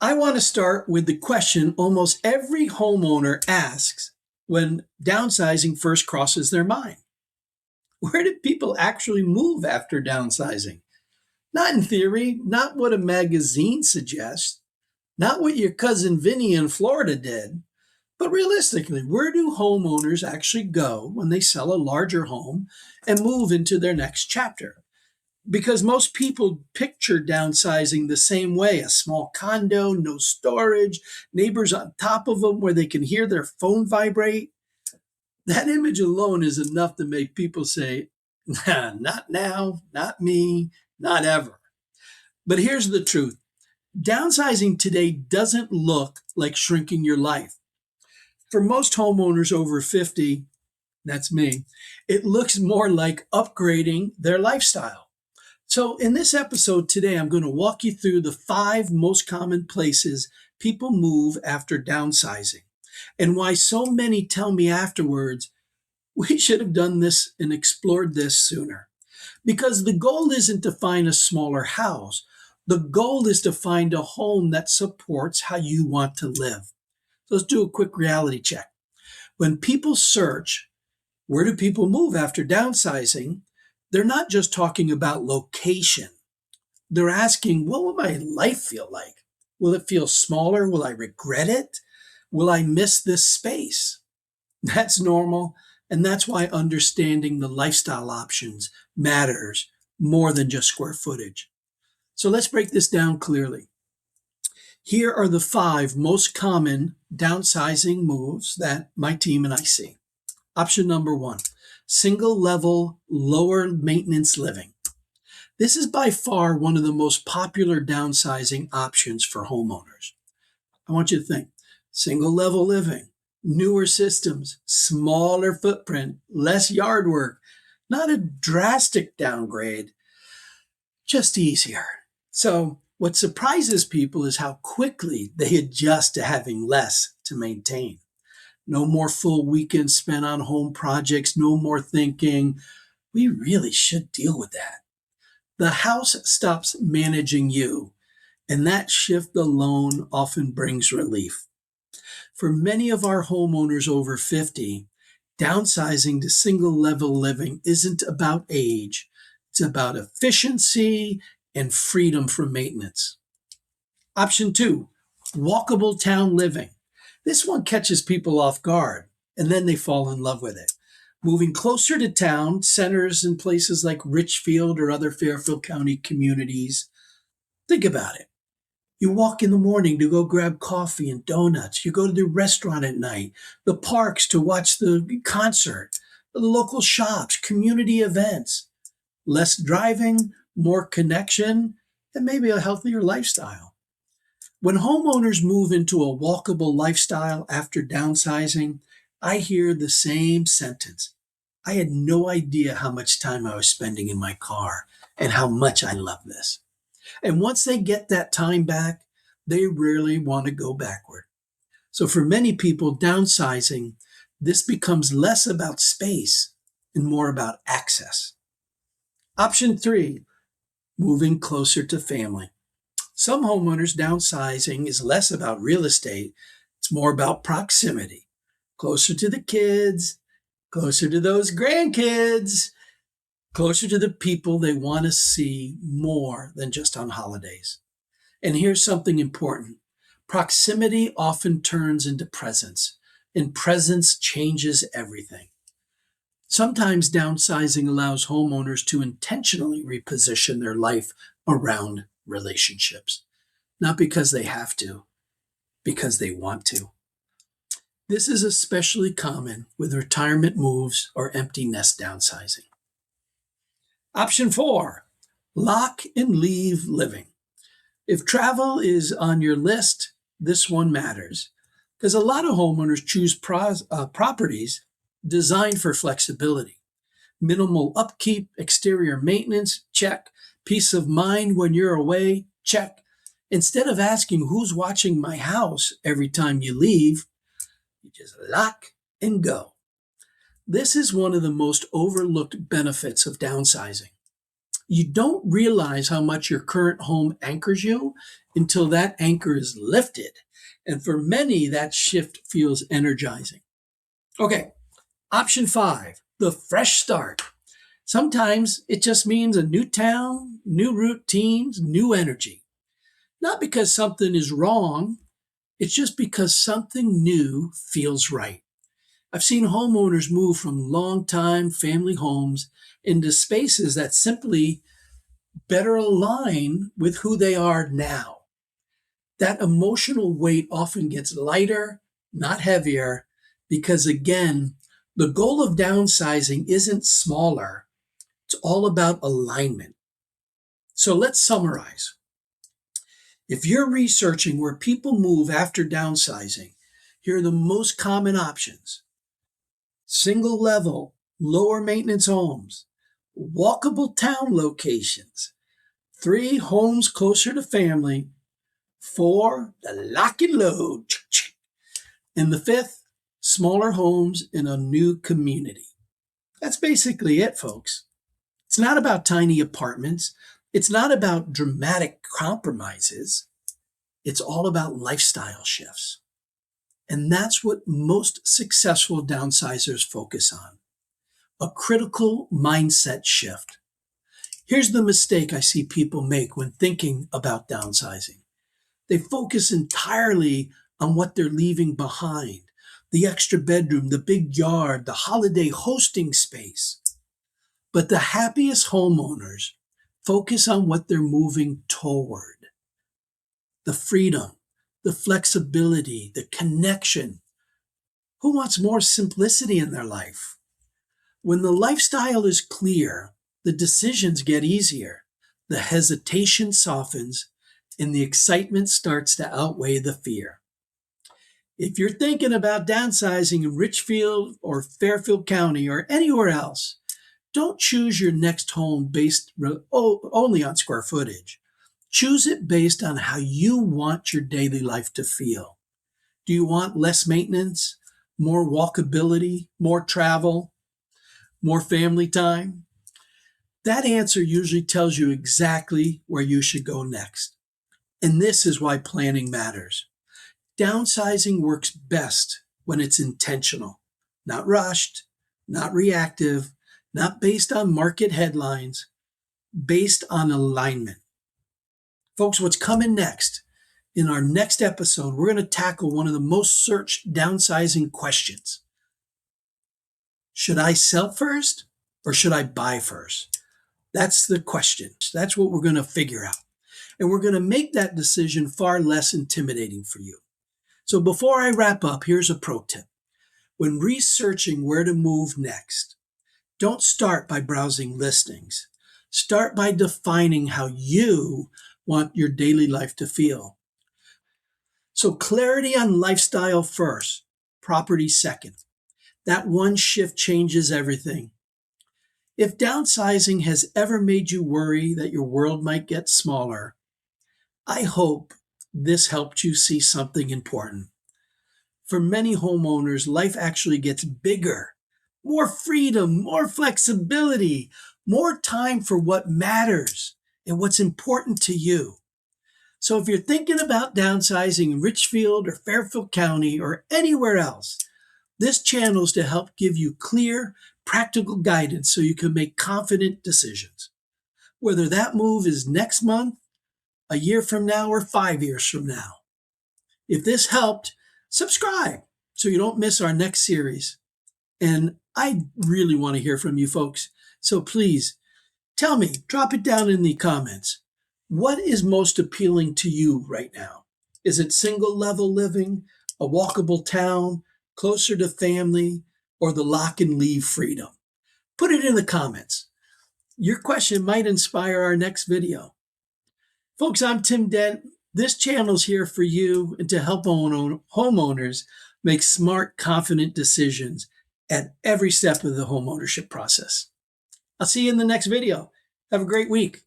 I want to start with the question almost every homeowner asks when downsizing first crosses their mind. Where do people actually move after downsizing? Not in theory, not what a magazine suggests, not what your cousin Vinny in Florida did, but realistically, where do homeowners actually go when they sell a larger home and move into their next chapter? Because most people picture downsizing the same way: a small condo, no storage, neighbors on top of them where they can hear their phone vibrate. That image alone is enough to make people say, nah, not now, not me, not ever. But here's the truth: downsizing today doesn't look like shrinking your life. For most homeowners over 50, that's me, it looks more like upgrading their lifestyle. So, in this episode today, I'm going to walk you through the 5 most common places people move after downsizing and why so many tell me afterwards, we should have done this and explored this sooner. Because the goal isn't to find a smaller house, the goal is to find a home that supports how you want to live. So, let's do a quick reality check. When people search, where do people move after downsizing? They're not just talking about location. They're asking, what will my life feel like? Will it feel smaller? Will I regret it? Will I miss this space? That's normal. And that's why understanding the lifestyle options matters more than just square footage. So let's break this down clearly. Here are the 5 most common downsizing moves that my team and I see. Option number 1. Single level, lower maintenance living. This is by far one of the most popular downsizing options for homeowners. I want you to think: single level living, newer systems, smaller footprint, less yard work, not a drastic downgrade, just easier. So, what surprises people is how quickly they adjust to having less to maintain. No more full weekends spent on home projects, no more thinking, we really should deal with that. The house stops managing you, and that shift alone often brings relief. For many of our homeowners over 50, downsizing to single level living isn't about age, it's about efficiency and freedom from maintenance. Option 2, walkable town living. This one catches people off guard, and then they fall in love with it. Moving closer to town centers in places like Ridgefield or other Fairfield County communities. Think about it. You walk in the morning to go grab coffee and donuts. You go to the restaurant at night, the parks to watch the concert, the local shops, community events. Less driving, more connection, and maybe a healthier lifestyle. When homeowners move into a walkable lifestyle after downsizing, I hear the same sentence: I had no idea how much time I was spending in my car and how much I love this. And once they get that time back, they rarely want to go backward. So for many people, downsizing, this becomes less about space and more about access. Option 3, moving closer to family. Some homeowners, downsizing is less about real estate. It's more about proximity. Closer to the kids, closer to those grandkids, closer to the people they want to see more than just on holidays. And here's something important. Proximity often turns into presence, and presence changes everything. Sometimes downsizing allows homeowners to intentionally reposition their life around relationships, not because they have to, because they want to. This is especially common with retirement moves or empty nest downsizing. Option 4, lock and leave living. If travel is on your list, this one matters because a lot of homeowners choose properties designed for flexibility. Minimal upkeep, exterior maintenance, check. Peace of mind when you're away, check. Instead of asking who's watching my house every time you leave, you just lock and go. This is one of the most overlooked benefits of downsizing. You don't realize how much your current home anchors you until that anchor is lifted. And for many, that shift feels energizing. Okay, option 5, the fresh start. Sometimes it just means a new town, new routines, new energy. Not because something is wrong, it's just because something new feels right. I've seen homeowners move from long-time family homes into spaces that simply better align with who they are now. That emotional weight often gets lighter, not heavier, because again, the goal of downsizing isn't smaller, it's all about alignment. So let's summarize. If you're researching where people move after downsizing, here are the most common options: single level, lower maintenance homes, walkable town locations, 3 homes closer to family, 4 the lock and load, and the 5th, smaller homes in a new community. That's basically it, folks. It's not about tiny apartments. It's not about dramatic compromises. It's all about lifestyle shifts. And that's what most successful downsizers focus on: a critical mindset shift. Here's the mistake I see people make when thinking about downsizing. They focus entirely on what they're leaving behind: the extra bedroom, the big yard, the holiday hosting space. But the happiest homeowners focus on what they're moving toward: the freedom, the flexibility, the connection. Who wants more simplicity in their life? When the lifestyle is clear, the decisions get easier, the hesitation softens, and the excitement starts to outweigh the fear. If you're thinking about downsizing in Ridgefield or Fairfield County or anywhere else, don't choose your next home based only on square footage. Choose it based on how you want your daily life to feel. Do you want less maintenance, more walkability, more travel, more family time? That answer usually tells you exactly where you should go next. And this is why planning matters. Downsizing works best when it's intentional, not rushed, not reactive, not based on market headlines, based on alignment. Folks, what's coming next? In our next episode, we're going to tackle one of the most searched downsizing questions. Should I sell first or should I buy first? That's the question. That's what we're going to figure out. And we're going to make that decision far less intimidating for you. So before I wrap up, here's a pro tip. When researching where to move next, don't start by browsing listings. Start by defining how you want your daily life to feel. So clarity on lifestyle first, property second. That one shift changes everything. If downsizing has ever made you worry that your world might get smaller, I hope this helped you see something important. For many homeowners, life actually gets bigger. More freedom, more flexibility, more time for what matters and what's important to you. So if you're thinking about downsizing in Ridgefield or Fairfield County or anywhere else, this channel is to help give you clear, practical guidance so you can make confident decisions. Whether that move is next month, a year from now, or 5 years from now. If this helped, subscribe so you don't miss our next series. And I really want to hear from you folks. So please tell me, drop it down in the comments. What is most appealing to you right now? Is it single level living, a walkable town, closer to family, or the lock and leave freedom? Put it in the comments. Your question might inspire our next video. Folks, I'm Tim Dent. This channel's here for you and to help homeowners make smart, confident decisions at every step of the homeownership process. I'll see you in the next video. Have a great week.